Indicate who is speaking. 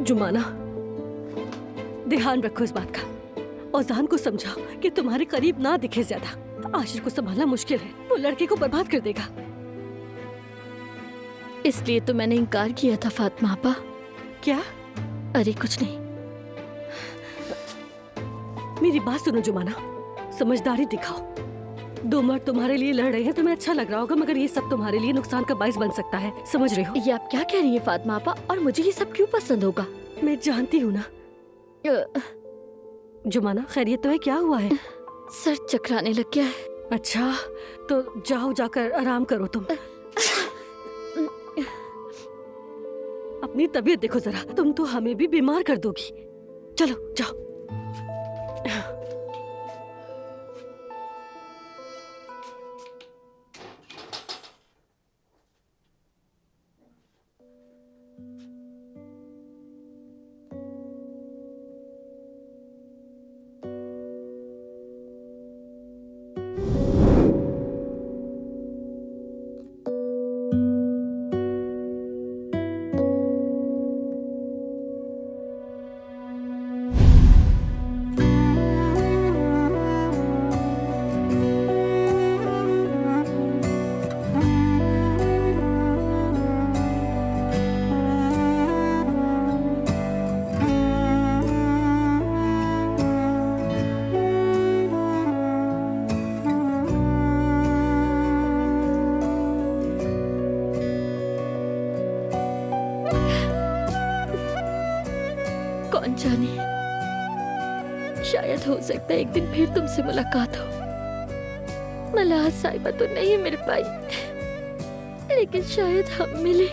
Speaker 1: जुमाना, ध्यान रखो इस बात का और जान को समझाओ कि तुम्हारे करीब ना दिखे ज्यादा। आशिर को संभालना मुश्किल है, वो लड़के को बर्बाद कर देगा।
Speaker 2: इसलिए तो मैंने इनकार किया था फातिमा आपा।
Speaker 1: क्या?
Speaker 2: अरे कुछ नहीं।
Speaker 1: मेरी बात सुनो जुमाना, समझदारी दिखाओ। दो मर्द तुम्हारे लिए लड़ रहे हैं, तुम्हें अच्छा लग रहा होगा, मगर ये सब तुम्हारे लिए नुकसान का बाइस बन सकता है, समझ रहे हो?
Speaker 2: ये आप क्या कह रही हैं फातिमा आपा? और मुझे ये सब क्यों पसंद होगा?
Speaker 1: मैं जानती हूँ ना। जुमाना, खैरियत तो है? क्या हुआ है?
Speaker 2: सर चकराने लग गया है।
Speaker 1: अच्छा, तो जाओ, जाकर आराम करो तुम। अपनी तबीयत देखो जरा, तुम तो हमें भी बीमार कर दोगी। चलो जाओ।
Speaker 2: कौन जाने, शायद हो सकता है एक दिन फिर तुमसे मुलाकात हो। मलाह साहिबा तो नहीं मिल पाई, लेकिन शायद हम मिले।